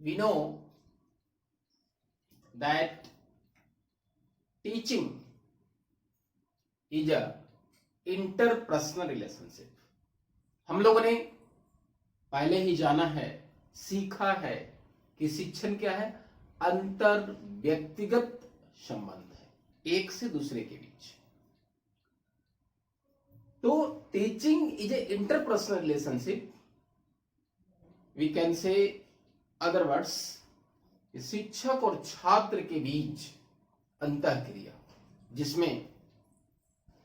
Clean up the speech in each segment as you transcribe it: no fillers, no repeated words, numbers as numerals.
we know that teaching is a interpersonal relationship. हम लोगों ने पहले ही जाना है, सीखा है कि शिक्षण क्या है, अंतर व्यक्तिगत संबंध है एक से दूसरे के बीच. तो teaching is a interpersonal relationship. We can say other words, शिक्षक और छात्र के बीच अंतःक्रिया जिसमें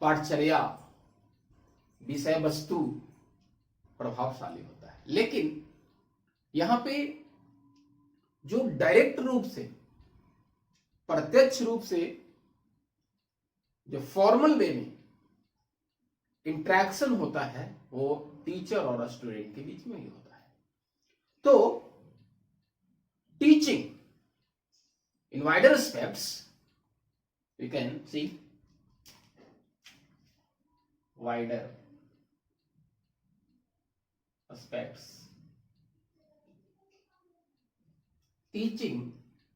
पाठचर्या, विषय वस्तु प्रभावशाली होता है. लेकिन यहां पे जो डायरेक्ट रूप से, प्रत्यक्ष रूप से, जो फॉर्मल वे में इंटरेक्शन होता है वो टीचर और स्टूडेंट के बीच में ही होता है. तो teaching in wider aspects we can see wider aspects. Teaching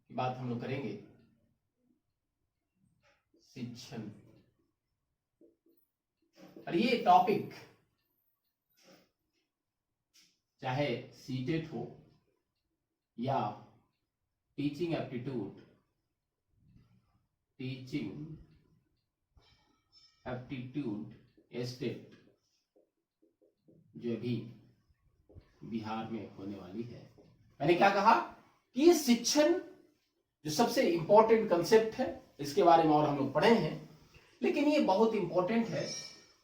की बात हम लोग करेंगे, शिक्षण. और ये टॉपिक चाहे सीटेट हो या टीचिंग एप्टीट्यूड, एस्टेट जो भी बिहार में होने वाली है. मैंने क्या कहा कि शिक्षण जो सबसे इंपॉर्टेंट कंसेप्ट है, इसके बारे में और हम लोग पढ़े हैं, लेकिन ये बहुत इंपॉर्टेंट है.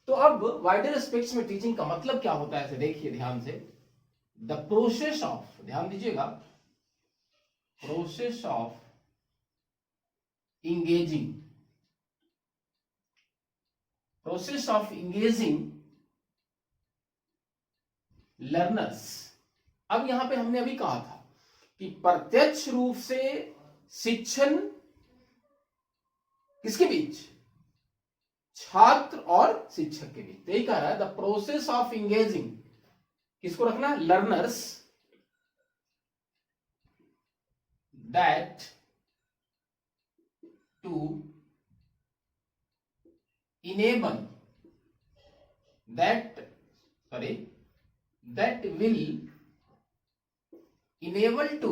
तो अब वाइडर एस्पेक्ट्स में टीचिंग का मतलब क्या होता है, देखिए ध्यान से. द प्रोसेस ऑफ, ध्यान दीजिएगा, प्रोसेस ऑफ engaging लर्नर्स. अब यहां पे हमने अभी कहा था कि प्रत्यक्ष रूप से शिक्षण किसके बीच, छात्र और शिक्षक के बीच. यही कह रहा है द प्रोसेस ऑफ इंगेजिंग, किसको रखना है, learners, that to enable that will enable to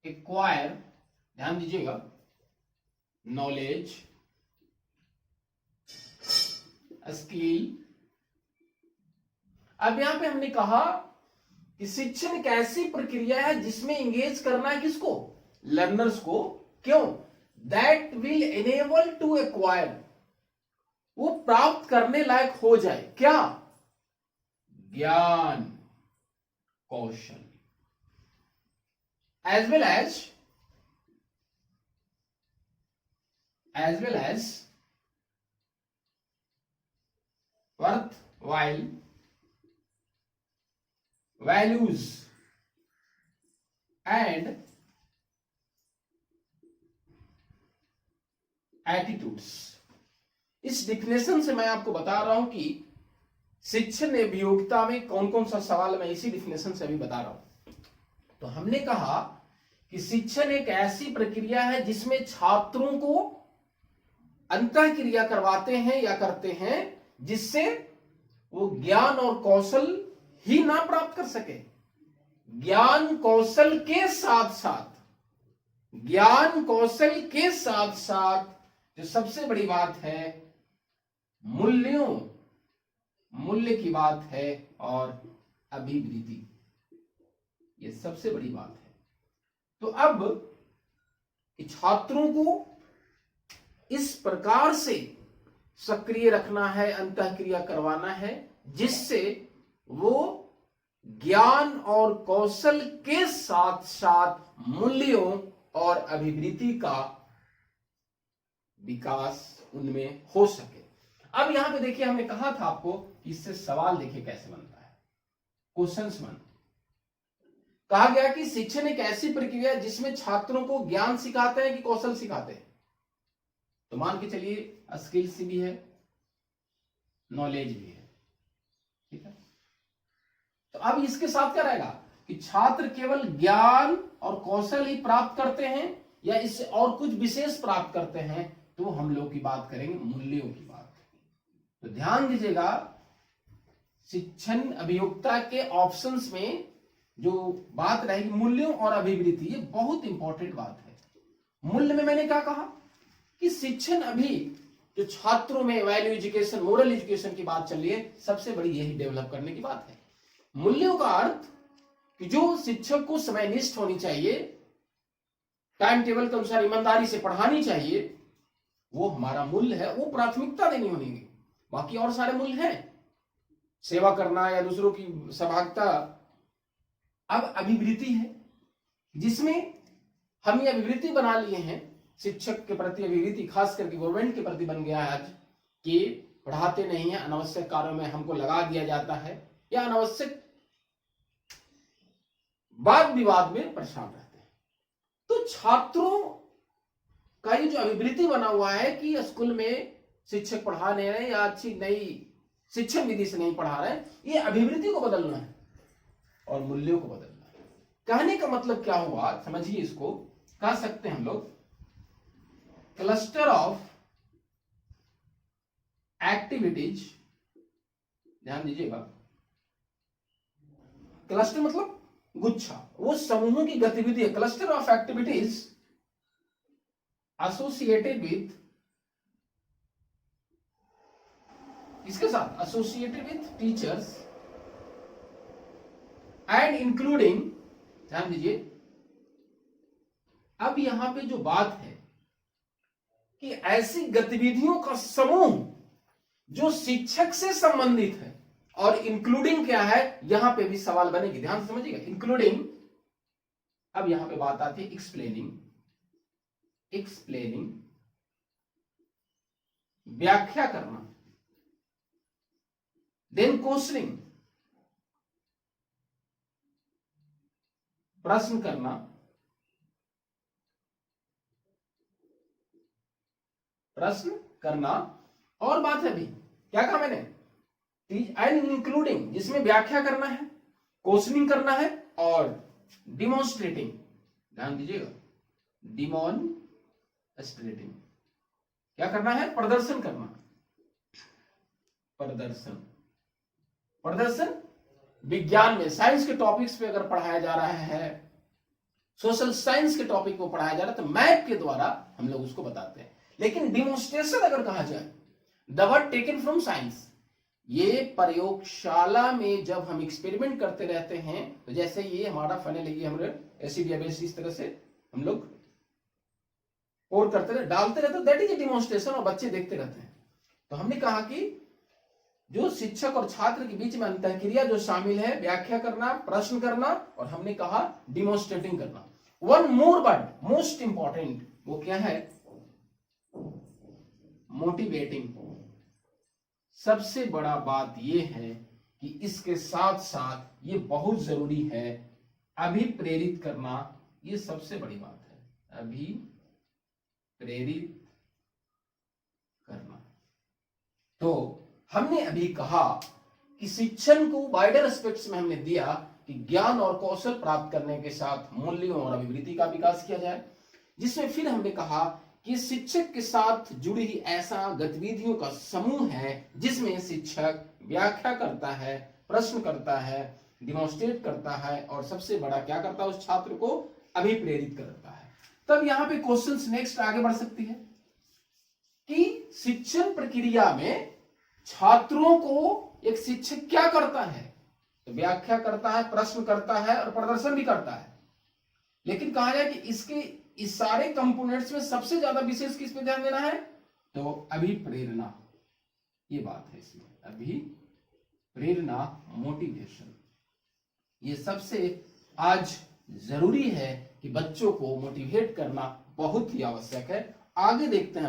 acquire, ध्यान दीजिएगा, नॉलेज, स्किल. अब यहां पे हमने कहा कि शिक्षण एक ऐसी प्रक्रिया है जिसमें एंगेज करना है किसको, लर्नर्स को. क्यों, that will enable to acquire, वो प्राप्त करने लायक हो जाए क्या, ज्ञान, कौशल, as well as worthwhile values and attitudes. इस डिफिनेशन से मैं आपको बता रहा हूं कि शिक्षण अभियोगिता में कौन कौन सा सवाल, मैं इसी डिफिनेशन से अभी बता रहा हूं. तो हमने कहा कि शिक्षण एक ऐसी प्रक्रिया है जिसमें छात्रों को अंतःक्रिया करवाते हैं या करते हैं जिससे वो ज्ञान और कौशल ही ना प्राप्त कर सके, ज्ञान कौशल के साथ साथ जो सबसे बड़ी बात है, मूल्य की बात है और अभिवृद्धि, ये सबसे बड़ी बात है. तो अब छात्रों को इस प्रकार से सक्रिय रखना है, अंतःक्रिया करवाना है जिससे वो ज्ञान और कौशल के साथ साथ मूल्यों और अभिवृद्धि का विकास उनमें हो सके. अब यहां पे देखिए, हमने कहा था आपको कि इससे सवाल देखिए कैसे बनता है, क्वेश्चंस बन. कहा गया कि शिक्षण एक ऐसी प्रक्रिया है जिसमें छात्रों को ज्ञान सिखाते हैं कि कौशल सिखाते हैं. तो मान के चलिए स्किल्स भी है, नॉलेज भी है, ठीक है. तो अब इसके साथ क्या रहेगा कि छात्र केवल ज्ञान और कौशल ही प्राप्त करते हैं या इससे और कुछ विशेष प्राप्त करते हैं, तो हम लोग की बात करेंगे मूल्यों की बात। तो ध्यान दीजिएगा, शिक्षण अभियोक्ता के ऑप्शंस में जो बात रहेगी मूल्यों और अभिवृत्ति, ये बहुत इंपॉर्टेंट बात है। मूल्य में मैंने क्या कहा कि शिक्षण अभी जो छात्रों में वैल्यू एजुकेशन, मोरल एजुकेशन की बात चल रही है, सबसे बड़ी यही डेवलप करने की बात है। मूल्यों का अर्थ कि जो शिक्षक को समयनिष्ठ होनी चाहिए, टाइम टेबल के अनुसार ईमानदारी से पढ़ानी चाहिए, वो हमारा मूल्य है, वो प्राथमिकता देनी होनी। बाकी और सारे मूल्य हैं, सेवा करना या दूसरों की सहभागिता। अब अभिवृत्ति है, जिसमें हम ये अभिवृत्ति बना लिए हैं, शिक्षक के प्रति अभिवृत्ति खास करके गवर्नमेंट के प्रति बन गया है आज, कि पढ़ाते नहीं है, अनावश्यक कार्यों में हमको लगा दिया जाता है या अनावश्यक वाद विवाद में परेशान रहते हैं। तो छात्रों का ये जो अभिवृत्ति बना हुआ है कि स्कूल में शिक्षक पढ़ा नहीं रहे या अच्छी नई शिक्षण विधि से नहीं पढ़ा रहे, ये अभिवृत्ति को बदलना है और मूल्यों को बदलना है। कहने का मतलब क्या हुआ, समझिए इसको। कह सकते हैं हम लोग क्लस्टर ऑफ एक्टिविटीज, ध्यान दीजिएगा, क्लस्टर मतलब गुच्छा, वो समूहों की गतिविधि है। Cluster of activities associated with, इसके साथ associated with teachers and including, ध्यान दीजिए, अब यहां पे जो बात है कि ऐसी गतिविधियों का समूह जो शिक्षक से संबंधित है, और इंक्लूडिंग क्या है, यहां पे भी सवाल बनेगी, ध्यान से समझिएगा। इंक्लूडिंग, अब यहां पे बात आती है एक्सप्लेनिंग, एक्सप्लेनिंग व्याख्या करना, देन क्वेश्चनिंग प्रश्न करना, प्रश्न करना, और बात है भी क्या कहा मैंने, एंड इंक्लूडिंग, जिसमें व्याख्या करना है, क्वेश्चनिंग करना है और डिमॉन्स्ट्रेटिंग, ध्यान दीजिएगा, डिमॉन्स्ट्रेटिंग क्या करना है, प्रदर्शन करना, प्रदर्शन, प्रदर्शन विज्ञान में, साइंस के टॉपिक्स पे अगर पढ़ाया जा रहा है, सोशल साइंस के टॉपिक को पढ़ाया जा रहा है, तो मैप के द्वारा हम लोग उसको बताते हैं। लेकिन डिमॉन्स्ट्रेशन अगर कहा जाए, the word taken from science, ये प्रयोगशाला में जब हम एक्सपेरिमेंट करते रहते हैं, तो जैसे ये हमारा फनेल है, ये हम एसिड या बेस इस तरह से हम लोग और करते रहते, डालते रहते, दैट इज ए डिमॉन्स्ट्रेशन, और बच्चे देखते रहते हैं। तो हमने कहा कि जो शिक्षक और छात्र के बीच में अंतःक्रिया जो शामिल है, व्याख्या करना, प्रश्न करना, और हमने कहा डिमॉन्स्ट्रेटिंग करना। One more word most important, वो क्या है, मोटिवेटिंग। सबसे बड़ा बात यह है कि इसके साथ साथ ये बहुत जरूरी है, अभिप्रेरित करना, ये सबसे बड़ी बात है, अभिप्रेरित करना। तो हमने अभी कहा कि शिक्षण को वाइडर एस्पेक्ट्स में हमने दिया कि ज्ञान और कौशल प्राप्त करने के साथ मूल्यों और अभिवृत्ति का विकास किया जाए, जिसमें फिर हमने कहा कि शिक्षक के साथ जुड़ी ऐसा गतिविधियों का समूह है जिसमें शिक्षक व्याख्या करता है, प्रश्न करता है, डिमॉन्स्ट्रेट करता है, और सबसे बड़ा क्या करता है, उस छात्र को अभिप्रेरित करता है। तब यहां पे क्वेश्चंस नेक्स्ट आगे बढ़ सकती है कि शिक्षण प्रक्रिया में छात्रों को एक शिक्षक क्या करता है, तो व्याख्या करता है, प्रश्न करता है और प्रदर्शन भी करता है। लेकिन कहा जाए कि इसके इस सारे कंपोनेंट्स में सबसे ज्यादा विशेष किस पे ध्यान देना है, तो अभिप्रेरणा, ये बात है इसमें, अभिप्रेरणा, मोटिवेशन, ये सबसे आज जरूरी है कि बच्चों को मोटिवेट करना बहुत ही आवश्यक है। आगे देखते हैं।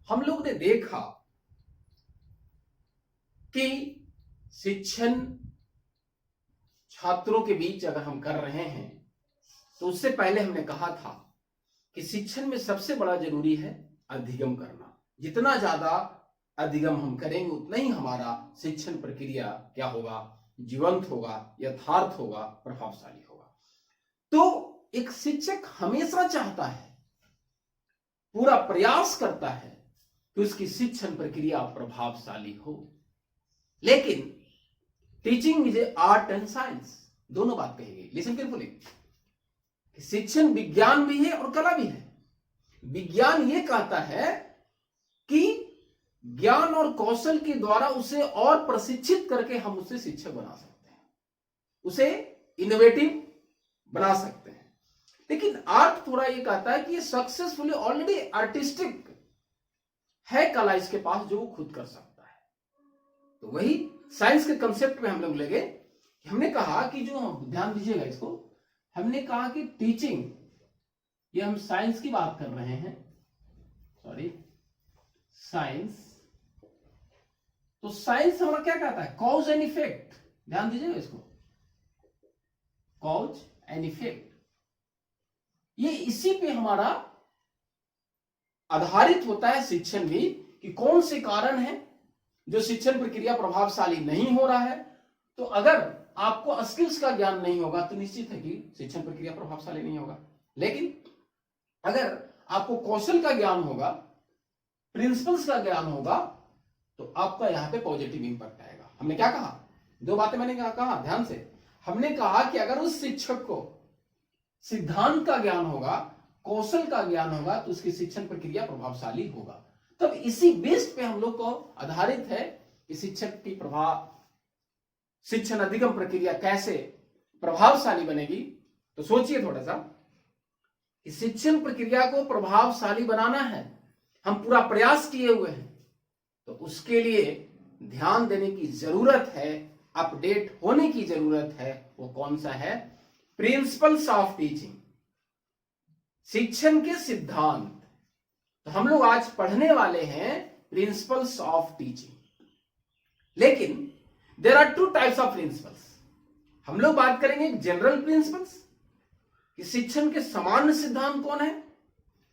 हम लोग ने देखा कि शिक्षण छात्रों के बीच अगर हम कर रहे हैं, तो उससे पहले हमने कहा था कि शिक्षण में सबसे बड़ा जरूरी है अधिगम करना। जितना ज्यादा अधिगम हम करेंगे, उतना ही हमारा शिक्षण प्रक्रिया क्या होगा, जीवंत होगा, यथार्थ होगा, प्रभावशाली होगा। तो एक शिक्षक हमेशा चाहता है, पूरा प्रयास करता है कि उसकी शिक्षण प्रक्रिया प्रभावशाली हो। लेकिन teaching is A art and science, दोनों बात कही गई, लिसन केयरफुली। शिक्षण विज्ञान भी है और कला भी है। विज्ञान ये कहता है कि ज्ञान और कौशल के द्वारा उसे और प्रशिक्षित करके हम उसे शिक्षक बना सकते हैं, उसे इनोवेटिव बना सकते हैं। लेकिन आर्ट थोड़ा ये कहता है कि ये सक्सेसफुली ऑलरेडी आर्टिस्टिक है कला इसके पास, जो वो खुद कर सकता है। तो वही साइंस के कंसेप्ट में हम लोग लगे। हमने कहा कि जो, ध्यान दीजिएगा इसको, हमने कहा कि टीचिंग, ये हम साइंस की बात कर रहे हैं, सॉरी साइंस। तो साइंस हमारा क्या कहता है, कॉज एंड इफेक्ट, ध्यान दीजिएगा इसको, कॉज एंड इफेक्ट। ये इसी पे हमारा आधारित होता है शिक्षण भी, कि कौन से कारण है जो शिक्षण प्रक्रिया प्रभावशाली नहीं हो रहा है। तो अगर आपको स्किल्स का ज्ञान नहीं होगा तो निश्चित है कि शिक्षण प्रक्रिया प्रभावशाली नहीं होगा। लेकिन अगर आपको कौशल का ज्ञान होगा, प्रिंसिपल्स का ज्ञान होगा, तो आपका यहां पे पॉजिटिव इंपैक्ट आएगा। हमने क्या कहा, दो बातें मैंने कहा ध्यान से। हमने कहा कि अगर उस शिक्षक को सिद्धांत का ज्ञान होगा, कौशल का ज्ञान होगा, तो उसकी शिक्षण प्रक्रिया प्रभावशाली होगा। तब इसी बेस पे हम लोग को आधारित है कि शिक्षक की शिक्षण अधिगम प्रक्रिया कैसे प्रभावशाली बनेगी। तो सोचिए थोड़ा सा, इस शिक्षण प्रक्रिया को प्रभावशाली बनाना है, हम पूरा प्रयास किए हुए हैं, तो उसके लिए ध्यान देने की जरूरत है, अपडेट होने की जरूरत है। वो कौन सा है, प्रिंसिपल्स ऑफ टीचिंग, शिक्षण के सिद्धांत। तो हम लोग आज पढ़ने वाले हैं प्रिंसिपल्स ऑफ टीचिंग। लेकिन there are two types of principles. हम लोग बात करेंगे जनरल प्रिंसिपल्स, कि शिक्षण के सामान्य सिद्धांत कौन है,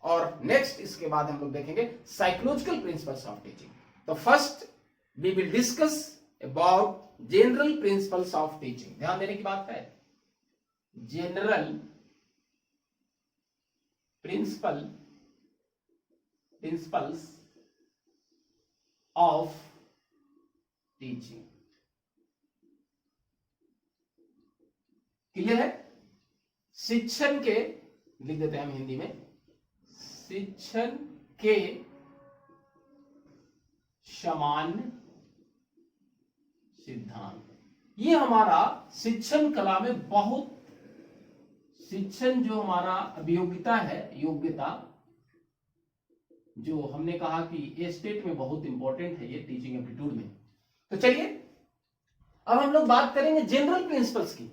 और नेक्स्ट इसके बाद हम लोग देखेंगे साइकोलॉजिकल प्रिंसिपल्स ऑफ टीचिंग। तो first we will discuss about general principles of teaching. ध्यान देने की बात है, general principles of teaching. Clear है? शिक्षण के, लिख देते हैं हम हिंदी में, शिक्षण के सामान्य सिद्धांत। ये हमारा शिक्षण कला में बहुत, शिक्षण जो हमारा अभियोग्यता है, योग्यता, जो हमने कहा कि ये स्टेट में बहुत इंपॉर्टेंट है, ये टीचिंग एप्टीट्यूड में। तो चलिए अब हम लोग बात करेंगे जनरल प्रिंसिपल्स की,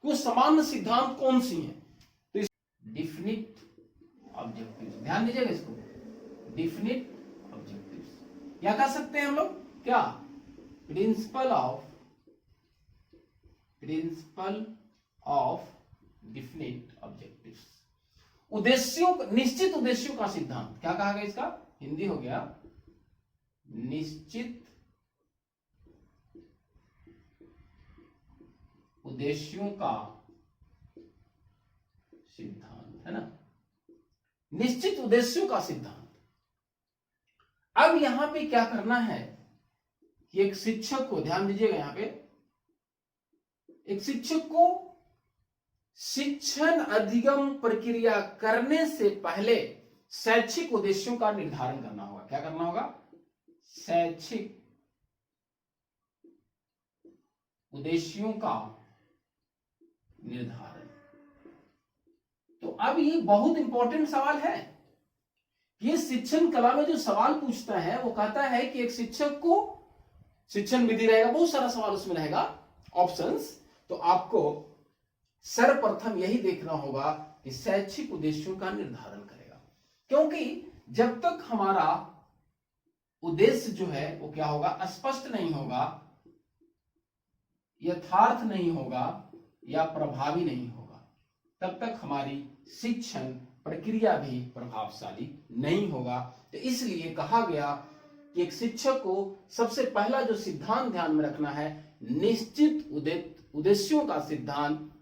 वो सामान्य सिद्धांत कौन सी हैं। तो इस डिफिनिट ऑब्जेक्टिव्स, ध्यान दीजिएगा इसको, डिफिनिट ऑब्जेक्टिव्स, या कह सकते हैं हम लोग क्या, प्रिंसिपल ऑफ डिफिनिट ऑब्जेक्टिव्स। उद्देश्यों, निश्चित उद्देश्यों का सिद्धांत, क्या कहा गया इसका, हिंदी हो गया निश्चित उद्देश्यों का सिद्धांत, है ना, निश्चित उद्देश्यों का सिद्धांत। अब यहां पे क्या करना है कि एक शिक्षक को, ध्यान दीजिएगा यहां पे, एक शिक्षक को शिक्षण अधिगम प्रक्रिया करने से पहले शैक्षिक उद्देश्यों का निर्धारण करना होगा। क्या करना होगा, शैक्षिक उद्देश्यों का निर्धारण। तो अब ये बहुत इंपॉर्टेंट सवाल है। ये शिक्षण कला में जो सवाल पूछता है वो कहता है कि एक शिक्षक को, शिक्षण विधि रहेगा, बहुत सारा सवाल उसमें रहेगा, ऑप्शंस। तो आपको सर्वप्रथम यही देखना होगा कि शैक्षिक उद्देश्यों का निर्धारण करेगा, क्योंकि जब तक हमारा उद्देश्य जो है वो क्या होगा, स्पष्ट नहीं होगा, यथार्थ नहीं होगा या प्रभावी नहीं होगा, तब तक हमारी शिक्षण प्रक्रिया भी प्रभावशाली नहीं होगा। तो इसलिए कहा गया कि एक शिक्षक को सबसे पहला जो सिद्धांत ध्यान में रखना है निश्चित उद्देश्यों का सिद्धांत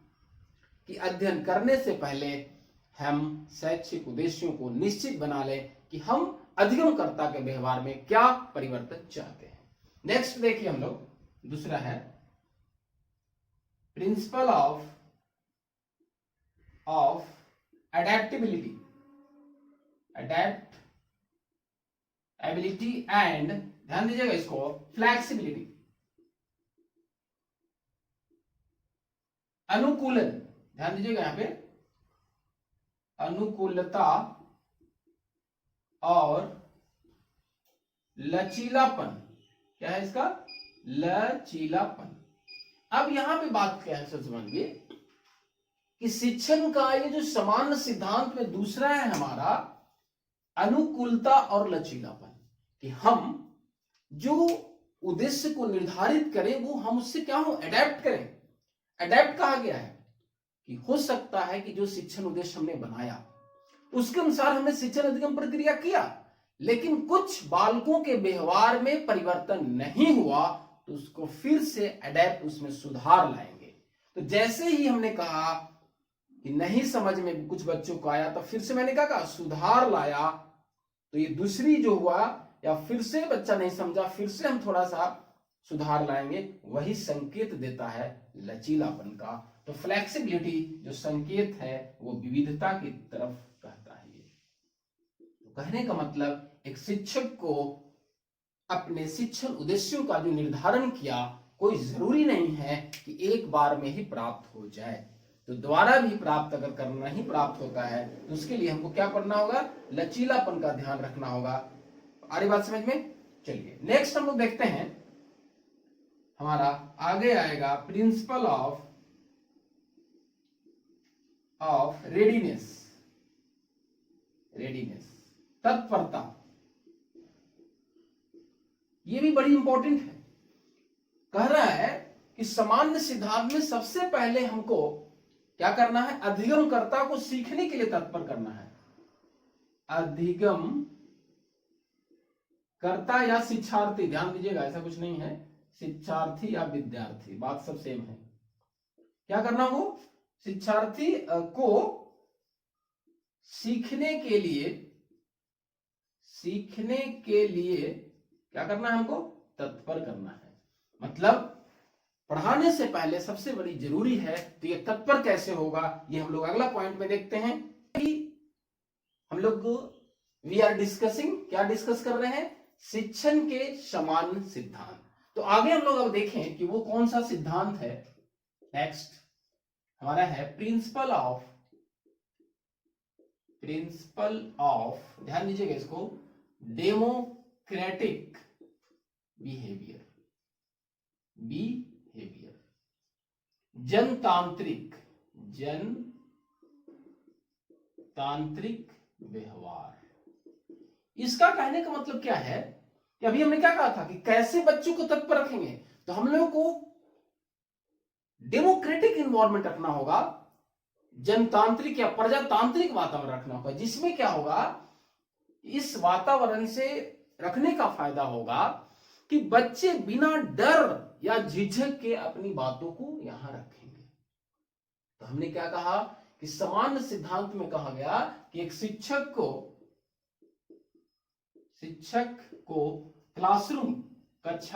कि अध्ययन करने से पहले हम शैक्षिक उद्देश्यों को निश्चित बना लें कि हम अधिगमकर्ता के व्यवहार में क्या परिवर्तन चाहते हैं। नेक्स्ट देखिए हम लोग, दूसरा है प्रिंसिपल ऑफ एडेप्टेबिलिटी एंड, ध्यान दीजिएगा इसको, फ्लेक्सिबिलिटी, अनुकूलन, ध्यान दीजिएगा यहां पे, अनुकूलता और लचीलापन, क्या है इसका, लचीलापन। अब यहां पे बात क्या है समझिए कि शिक्षण का ये जो सामान्य सिद्धांत में दूसरा है हमारा अनुकूलता और लचीलापन, कि हम जो उद्देश्य को निर्धारित करें वो हम उससे क्या हो, एडेप्ट करें। एडेप्ट कहा गया है कि हो सकता है कि जो शिक्षण उद्देश्य हमने बनाया उसके अनुसार हमने शिक्षण अधिगम प्रक्रिया किया, लेकिन कुछ बालकों के व्यवहार में परिवर्तन नहीं हुआ तो उसको फिर से एडेप्ट, उसमें सुधार लाएंगे। तो जैसे ही हमने कहा कि नहीं समझ में कुछ बच्चों को आया तो फिर से मैंने क्या कहा, सुधार लाया, तो ये दूसरी जो हुआ, या फिर से बच्चा नहीं समझा फिर से हम थोड़ा सा सुधार लाएंगे, वही संकेत देता है लचीलापन का। तो फ्लेक्सिबिलिटी जो संकेत है वो विविधता की तरफ कहता है। ये तो कहने का मतलब एक शिक्षक को अपने शिक्षण उद्देश्यों का जो निर्धारण किया, कोई जरूरी नहीं है कि एक बार में ही प्राप्त हो जाए, तो दोबारा भी प्राप्त अगर करना ही प्राप्त होता है तो उसके लिए हमको क्या करना होगा, लचीलापन का ध्यान रखना होगा। आ रही बात समझ में? चलिए नेक्स्ट हम लोग देखते हैं, हमारा आगे आएगा प्रिंसिपल ऑफ रेडीनेस, तत्परता। ये भी बड़ी इंपॉर्टेंट है। कह रहा है कि सामान्य सिद्धांत में सबसे पहले हमको क्या करना है, अधिगमकर्ता को सीखने के लिए तत्पर करना है। अधिगम कर्ता या शिक्षार्थी, ध्यान दीजिएगा ऐसा कुछ नहीं है, शिक्षार्थी या विद्यार्थी बात सब सेम है। क्या करना हो, शिक्षार्थी को सीखने के लिए क्या करना है, हमको तत्पर करना है। मतलब पढ़ाने से पहले सबसे बड़ी जरूरी है, तो ये तत्पर कैसे होगा ये हम लोग अगला पॉइंट में देखते हैं। कि हम लोग वी आर डिस्कसिंग, क्या डिस्कस कर रहे हैं, शिक्षण के सामान्य सिद्धांत। तो आगे हम लोग अब देखें कि वो कौन सा सिद्धांत है। नेक्स्ट हमारा है प्रिंसिपल ऑफ, ध्यान दीजिएगा इसको, डेमोक्रेटिक बिहेवियर, जनतांत्रिक व्यवहार। इसका कहने का मतलब क्या है कि अभी हमने क्या कहा था कि कैसे बच्चों को तत्पर रखेंगे, तो हम लोगों को डेमोक्रेटिक इन्वायरमेंट रखना होगा, जनतांत्रिक या प्रजातांत्रिक वातावरण रखना होगा, जिसमें क्या होगा, इस वातावरण से रखने का फायदा होगा कि बच्चे बिना डर या झिझक के अपनी बातों को यहां रखेंगे। तो हमने क्या कहा कि सामान्य सिद्धांत में कहा गया कि एक शिक्षक को क्लासरूम, कक्ष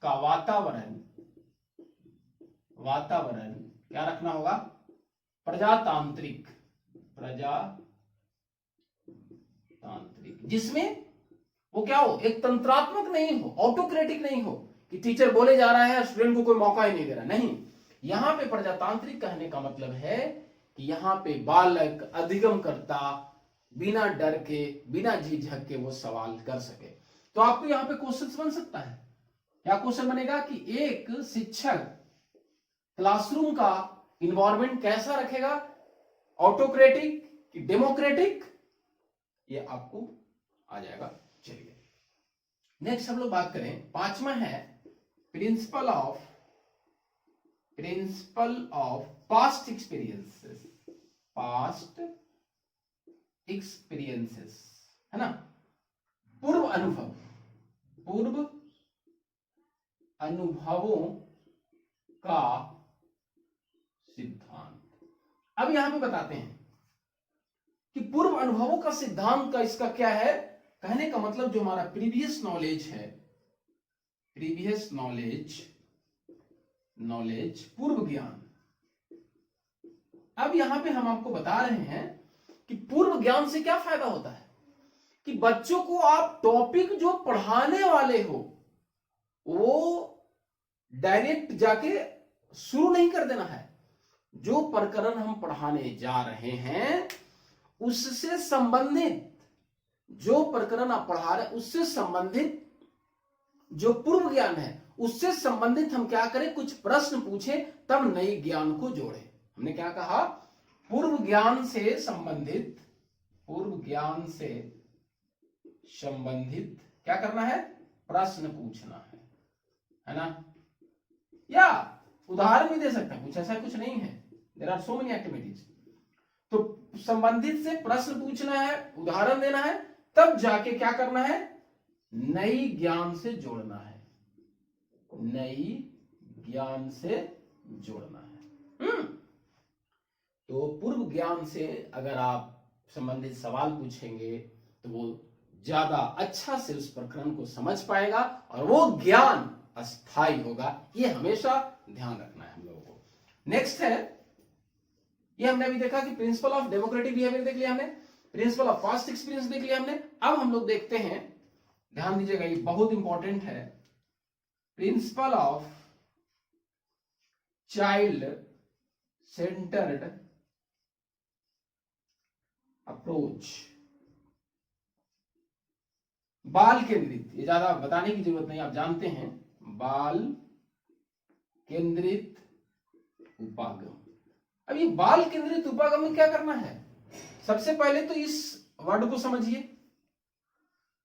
का वातावरण क्या रखना होगा, प्रजातांत्रिक, जिसमें वो क्या हो, एक तंत्रात्मक नहीं हो, ऑटोक्रेटिक नहीं हो कि टीचर बोले जा रहा है स्टूडेंट को कोई मौका ही नहीं दे रहा। नहीं, यहां पे प्रजातांत्रिक कहने का मतलब है कि यहां पे बालक अधिगमकर्ता बिना डर के, बिना झिझक के वो सवाल कर सके। तो आपको यहां पे क्वेश्चन बन सकता है, क्या क्वेश्चन बनेगा कि एक शिक्षक क्लासरूम का इन्वायरमेंट कैसा रखेगा, ऑटोक्रेटिक कि डेमोक्रेटिक, ये आपको आ जाएगा। चलिए नेक्स्ट हम लोग बात करें, पांचवा है प्रिंसिपल ऑफ पास्ट एक्सपीरियंसेस, है ना, पूर्व अनुभवों का सिद्धांत। अब यहां पे बताते हैं कि पूर्व अनुभवों का सिद्धांत का इसका क्या है, कहने का मतलब जो हमारा प्रीवियस नॉलेज है, प्रीवियस नॉलेज पूर्व ज्ञान। अब यहां पे हम आपको बता रहे हैं कि पूर्व ज्ञान से क्या फायदा होता है कि बच्चों को आप टॉपिक जो पढ़ाने वाले हो वो डायरेक्ट जाके शुरू नहीं कर देना है। जो प्रकरण हम पढ़ाने जा रहे हैं उससे संबंधित, जो प्रकरण आप पढ़ा रहे उससे संबंधित जो पूर्व ज्ञान है उससे संबंधित हम क्या करें, कुछ प्रश्न पूछें, तब नई ज्ञान को जोड़ें। हमने क्या कहा, पूर्व ज्ञान से संबंधित, पूर्व ज्ञान से संबंधित क्या करना है, प्रश्न पूछना है ना। या उदाहरण भी दे सकते हैं, कुछ ऐसा कुछ नहीं है, there are so many activities. तो संबंधित से प्रश्न पूछना है, उदाहरण देना है, तब जाके क्या करना है, नई ज्ञान से जोड़ना है, नई ज्ञान से जोड़ना है। तो पूर्व ज्ञान से अगर आप संबंधित सवाल पूछेंगे तो वो ज्यादा अच्छा से उस प्रकरण को समझ पाएगा और वो ज्ञान अस्थायी होगा। ये हमेशा ध्यान रखना है हम लोगों को। नेक्स्ट है, ये हमने अभी देखा कि प्रिंसिपल ऑफ डेमोक्रेटिक बिहेवियर देख लिया हमने, प्रिंसिपल ऑफ पास्ट एक्सपीरियंस देख लिया हमने। अब हम लोग देखते हैं, ध्यान दीजिएगा ये बहुत इंपॉर्टेंट है, principle of child centred approach, बाल केंद्रित। ये ज्यादा बताने की जरूरत नहीं, आप जानते हैं, बाल केंद्रित उपागम। अब ये बाल केंद्रित उपागम में क्या करना है, सबसे पहले तो इस वर्ड को समझिए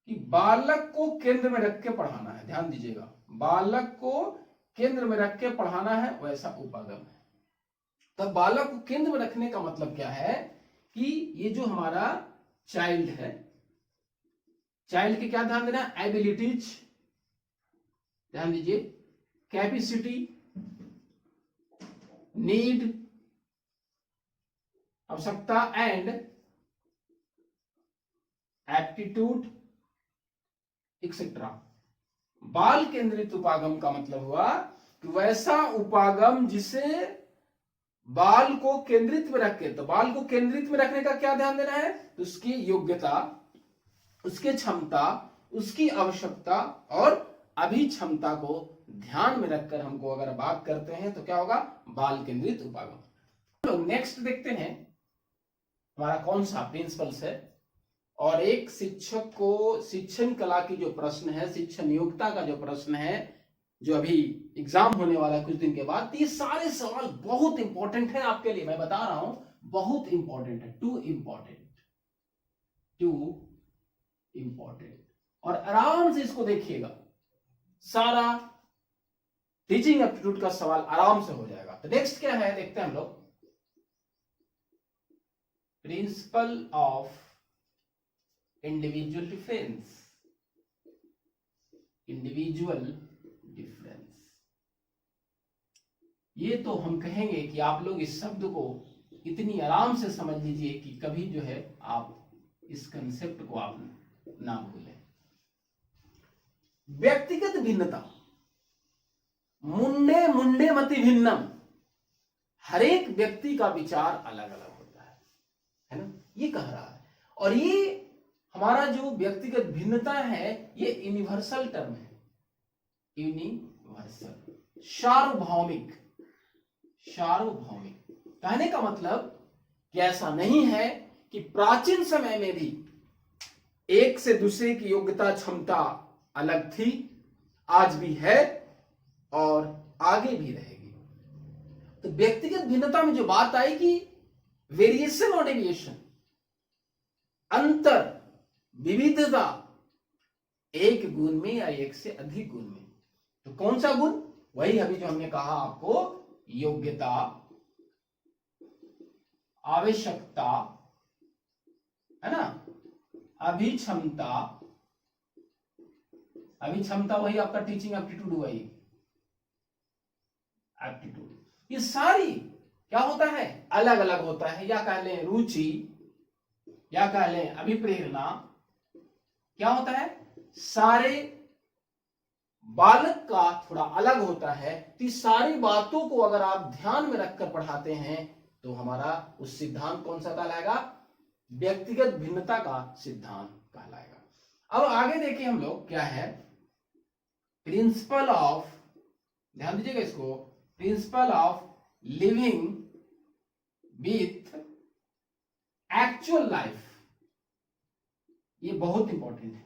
कि बालक को केंद्र में रख के पढ़ाना है। ध्यान दीजिएगा, बालक को केंद्र में रख के पढ़ाना है, वैसा उपागम है। तब बालक को केंद्र में रखने का मतलब क्या है कि ये जो हमारा चाइल्ड है, चाइल्ड के क्या ध्यान देना, एबिलिटीज, ध्यान दीजिए, कैपेसिटी, नीड, आवश्यकता एंड एप्टीट्यूड एक्सेट्रा। बाल केंद्रित उपागम का मतलब हुआ कि वैसा उपागम जिसे बाल को केंद्रित में रखे। तो बाल को केंद्रित में रखने का क्या ध्यान देना है, तो उसकी योग्यता, उसकी क्षमता, उसकी आवश्यकता और अभिक्षमता को ध्यान में रखकर हमको अगर बात करते हैं तो क्या होगा, बाल केंद्रित उपागम। तो नेक्स्ट देखते हैं हमारा कौन सा प्रिंसिपल्स है। और एक शिक्षक को शिक्षण कला की जो प्रश्न है, शिक्षण योग्यता का जो प्रश्न है, जो अभी एग्जाम होने वाला है कुछ दिन के बाद, ये सारे सवाल बहुत इंपॉर्टेंट है आपके लिए। मैं बता रहा हूं बहुत इंपॉर्टेंट है, टू इंपॉर्टेंट। और आराम से इसको देखिएगा, सारा टीचिंग एप्टीट्यूड का सवाल आराम से हो जाएगा। तो नेक्स्ट क्या है देखते हैं हम लोग, principle of individual difference, individual difference. ये तो हम कहेंगे कि आप लोग इस शब्द को इतनी आराम से समझ लीजिए कि कभी जो है आप इस कंसेप्ट को आप ना भूलें। व्यक्तिगत भिन्नता, मुंडे मुंडे मति भिन्नम, हर एक व्यक्ति का विचार अलग अलग होता है ना, ये कह रहा है। और ये हमारा जो व्यक्तिगत भिन्नता है ये यूनिवर्सल टर्म है, यूनिवर्सल, सार्वभौमिक। सार्वभौमिक कहने का मतलब कि ऐसा नहीं है कि प्राचीन समय में भी एक से दूसरे की योग्यता क्षमता अलग थी, आज भी है और आगे भी रहेगी। तो व्यक्तिगत भिन्नता में जो बात आई कि वेरिएशन और डेविएशन, अंतर, विविधता, एक गुण में या एक से अधिक गुण में। तो कौन सा गुण, वही अभी जो हमने कहा आपको, योग्यता, आवश्यकता, है ना, अभिक्षमता, अभिक्षमता वही आपका टीचिंग एप्टीट्यूड हुआ ही, एप्टीट्यूड, ये सारी क्या होता है, अलग अलग होता है, या कह लें रुचि, या कह लें अभिप्रेरणा, क्या होता है, सारे बालक का थोड़ा अलग होता है। तो सारी बातों को अगर आप ध्यान में रखकर पढ़ाते हैं तो हमारा उस सिद्धांत कौन सा कहलाएगा, व्यक्तिगत भिन्नता का सिद्धांत कहलाएगा। अब आगे देखिए हम लोग क्या है, प्रिंसिपल ऑफ, ध्यान दीजिएगा इसको, principle of living with actual life, ये बहुत इंपॉर्टेंट है।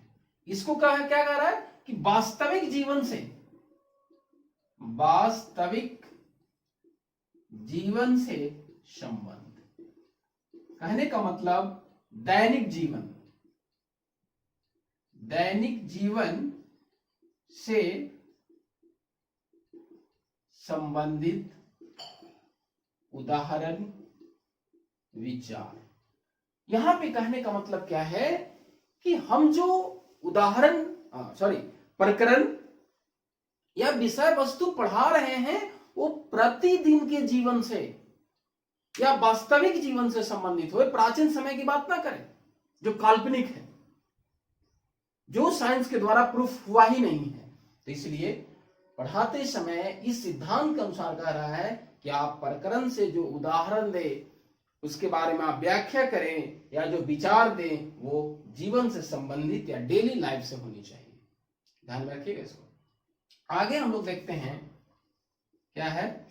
इसको क्या कह रहा है कि वास्तविक जीवन से, वास्तविक जीवन से संबंध, कहने का मतलब दैनिक जीवन, दैनिक जीवन से संबंधित उदाहरण विचार। यहां पे कहने का मतलब क्या है कि हम जो उदाहरण प्रकरण या विषय वस्तु पढ़ा रहे हैं वो प्रतिदिन के जीवन से या वास्तविक जीवन से संबंधित हो, प्राचीन समय की बात ना करें जो काल्पनिक है, जो साइंस के द्वारा प्रूफ हुआ ही नहीं है। तो इसलिए पढ़ाते समय इस सिद्धांत के अनुसार कह रहा है कि आप प्रकरण से जो उदाहरण दे, उसके बारे में आप व्याख्या करें या जो विचार दें वो जीवन से संबंधित या डेली लाइफ से होनी चाहिए। ध्यान में रखिएगा इसको। आगे हम लोग देखते हैं क्या है,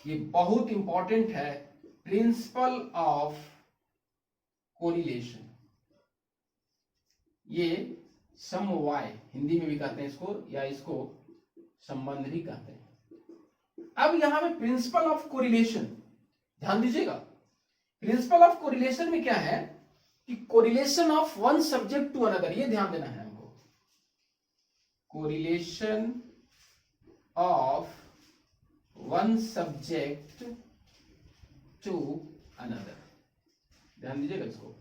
ये बहुत इंपॉर्टेंट है, प्रिंसिपल ऑफ कोरिलेशन। ये समवाय हिंदी में भी कहते हैं इसको, या इसको संबंध भी कहते हैं। अब यहां पे प्रिंसिपल ऑफ कोरिलेशन ध्यान दीजिएगा। प्रिंसिपल ऑफ कोरिलेशन में क्या है कि correlation of one subject to another, ये ध्यान देना है हमको, correlation of one subject to another, ध्यान दीजिएगा इसको।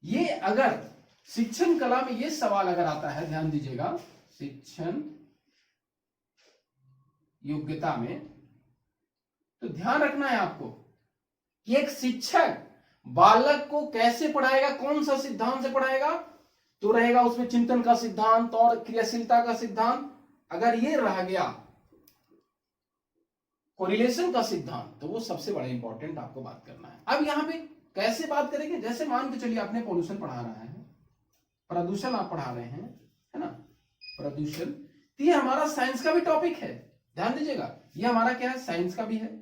ये अगर शिक्षण कला में ये सवाल अगर आता है, ध्यान दीजिएगा, शिक्षण योग्यता में, तो ध्यान रखना है आपको कि एक शिक्षक बालक को कैसे पढ़ाएगा, कौन सा सिद्धांत से पढ़ाएगा, तो रहेगा उसमें चिंतन का सिद्धांत और क्रियाशीलता का सिद्धांत। अगर ये रह गया कोरिलेशन का सिद्धांत, तो वो सबसे बड़ा इंपॉर्टेंट आपको बात करना है। अब यहां पे कैसे बात करेंगे, जैसे मान के चलिए आपने पोल्यूशन पढ़ा रहा है, प्रदूषण आप पढ़ा रहे हैं, है ना, प्रदूषण, तो ये हमारा साइंस का भी टॉपिक है, ध्यान दीजिएगा। ये हमारा क्या है, साइंस का भी है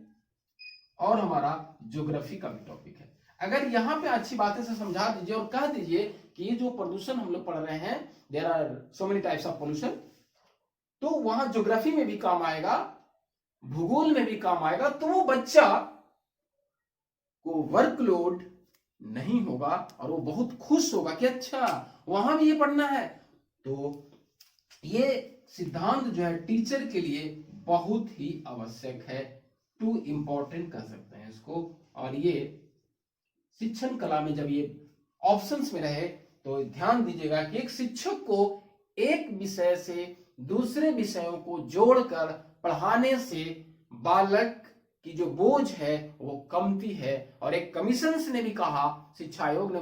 और हमारा ज्योग्राफी का भी टॉपिक है। अगर यहाँ पे अच्छी बातें से समझा दीजिए और कह दीजिए कि ये जो प्रदूषण हम लोग पढ़ रहे हैं, there are so many types of pollution, तो वहां ज्योग्राफी में भी काम आएगा, भूगोल में भी काम आएगा, तो वो बच्चा को वर्कलोड नहीं होगा और वो बहुत खुश होगा कि अच्छा वहां भी ये पढ़ना है। तो ये सिद्धांत जो है टीचर के लिए बहुत ही आवश्यक है, टू इंपॉर्टेंट कह सकते हैं इसको। और ये शिक्षण कला में जब ये ऑप्शंस में रहे तो ध्यान दीजिएगा कि एक शिक्षक को एक विषय से दूसरे विषयों को जोड़कर पढ़ाने से बालक की जो बोझ है वो कमती है। और एक कमीशन ने भी कहा, शिक्षा आयोग ने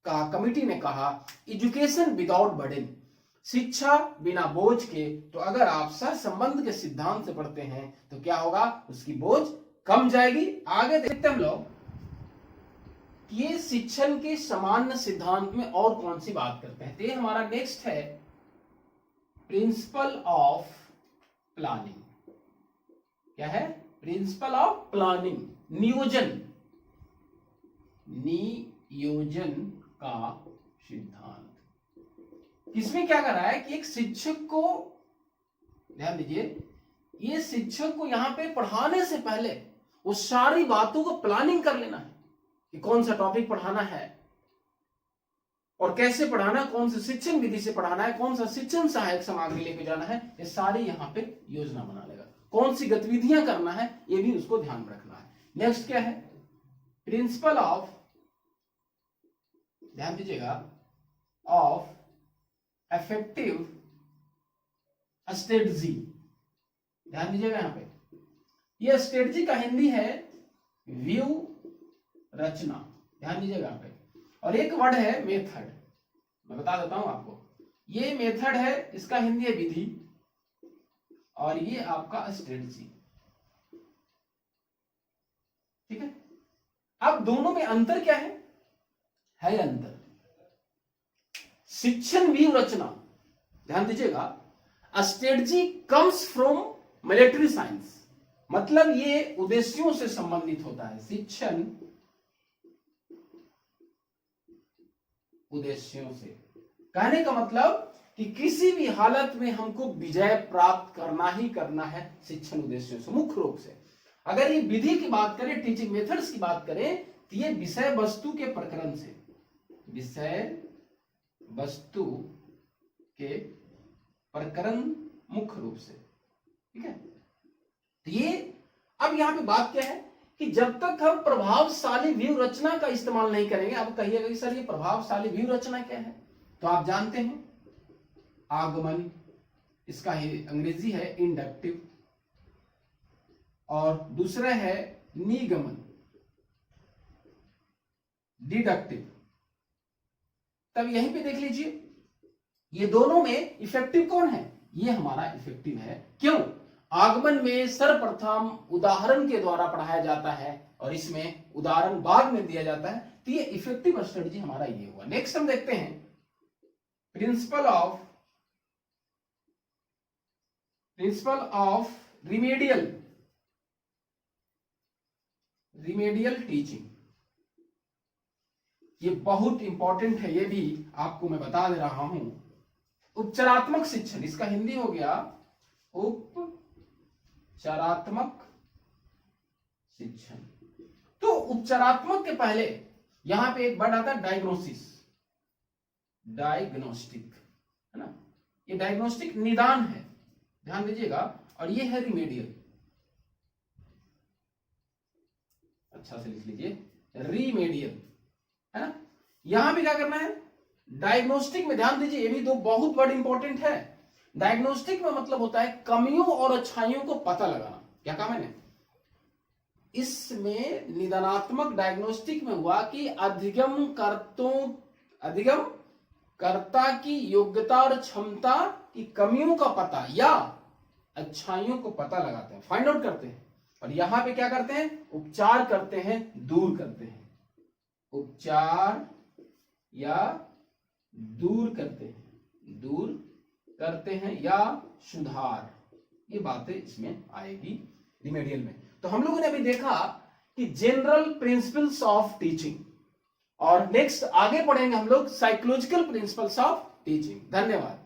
कहा, कमिटी ने कहा, एजुकेशन विदाउट बर्डन, शिक्षा बिना बोझ के। तो अगर आप सहसंबंध के सिद्धांत से पढ़ते हैं तो क्या होगा, उसकी बोझ कम जाएगी। आगे देखते हैं हम लोग ये शिक्षण के सामान्य सिद्धांत में और कौन सी बात करते हैं। तो ये हमारा नेक्स्ट है प्रिंसिपल ऑफ प्लानिंग। क्या है, प्रिंसिपल ऑफ प्लानिंग, नियोजन, नियोजन का सिद्धांत। इसमें क्या कर रहा है कि एक शिक्षक को, ध्यान दीजिए, ये शिक्षक को यहां पे पढ़ाने से पहले वो सारी बातों को प्लानिंग कर लेना है कि कौन सा टॉपिक पढ़ाना है और कैसे पढ़ाना, कौन सी शिक्षण विधि से पढ़ाना है, कौन सा शिक्षण सहायक सामग्री लेके जाना है, ये सारी यहाँ पे योजना बना लेगा। कौन सी गतिविधियां करना है ये भी उसको ध्यान में रखना है। नेक्स्ट क्या है, प्रिंसिपल ऑफ, ध्यान दीजिएगा, ऑफ इफेक्टिव स्ट्रेटजी। ध्यान दीजिएगा यहाँ पे, ये स्ट्रेटजी का हिंदी है व्यू रचना, ध्यान दीजिएगा पे। और एक वर्ड है मेथड, मैं बता देता हूं आपको, ये मेथड है, इसका हिंदी है विधि, और ये आपका स्ट्रेटजी। ठीक है, अब दोनों में अंतर क्या है अंतर शिक्षण व्यू रचना, ध्यान दीजिएगा, strategy comes from military science, मतलब ये उद्देश्यों से संबंधित होता है, शिक्षण उद्देश्यों से। कहने का मतलब कि किसी भी हालत में हमको विजय प्राप्त करना ही करना है शिक्षण उद्देश्यों से, मुख्य रूप से। अगर ये विधि की बात करें, टीचिंग मेथड्स की बात करें, तो ये विषय वस्तु के प्रकरण से, विषय वस्तु के प्रकरण मुख्य रूप से। ठीक है, तो ये अब यहां पे बात क्या है कि जब तक हम प्रभावशाली व्यू रचना का इस्तेमाल नहीं करेंगे, अब कहिएगा कि सर ये प्रभावशाली व्यू रचना क्या है, तो आप जानते हैं आगमन, इसका अंग्रेजी है इंडक्टिव, और दूसरा है निगमन डिडक्टिव। तब यहीं पे देख लीजिए, ये दोनों में इफेक्टिव कौन है, ये हमारा इफेक्टिव है। क्यों? आगमन में सर्वप्रथम उदाहरण के द्वारा पढ़ाया जाता है और इसमें उदाहरण बाद में दिया जाता है, तो ये इफेक्टिव स्ट्रेटजी हमारा ये हुआ। नेक्स्ट हम देखते हैं प्रिंसिपल ऑफ रिमेडियल टीचिंग। ये बहुत इंपॉर्टेंट है, ये भी आपको मैं बता दे रहा हूं। उपचारात्मक शिक्षण, इसका हिंदी हो गया उपचारात्मक शिक्षण। तो उपचारात्मक के पहले यहां पे एक वर्ड आता है डायग्नोस्टिक, है ना, ये डायग्नोस्टिक निदान है, ध्यान दीजिएगा, और ये है रिमेडियल, अच्छा से लिख लीजिए, रिमेडियल, है ना। यहां भी क्या करना है, डायग्नोस्टिक में ध्यान दीजिए, ये भी दो बहुत वर्ड इंपॉर्टेंट है। डायग्नोस्टिक में मतलब होता है कमियों और अच्छाइयों को पता लगाना। क्या कहा मैंने, इसमें निदानात्मक डायग्नोस्टिक में हुआ कि अधिगम कर्ता की योग्यता और क्षमता की कमियों का पता या अच्छाइयों को पता लगाते हैं, फाइंड आउट करते हैं। और यहां पे क्या करते हैं, उपचार करते हैं, दूर करते हैं, उपचार या दूर करते हैं या सुधार, ये बातें इसमें आएगी रिमेडियल में। तो हम लोगों ने अभी देखा कि जनरल प्रिंसिपल्स ऑफ टीचिंग, और नेक्स्ट आगे पढ़ेंगे हम लोग साइकोलॉजिकल प्रिंसिपल्स ऑफ टीचिंग। धन्यवाद।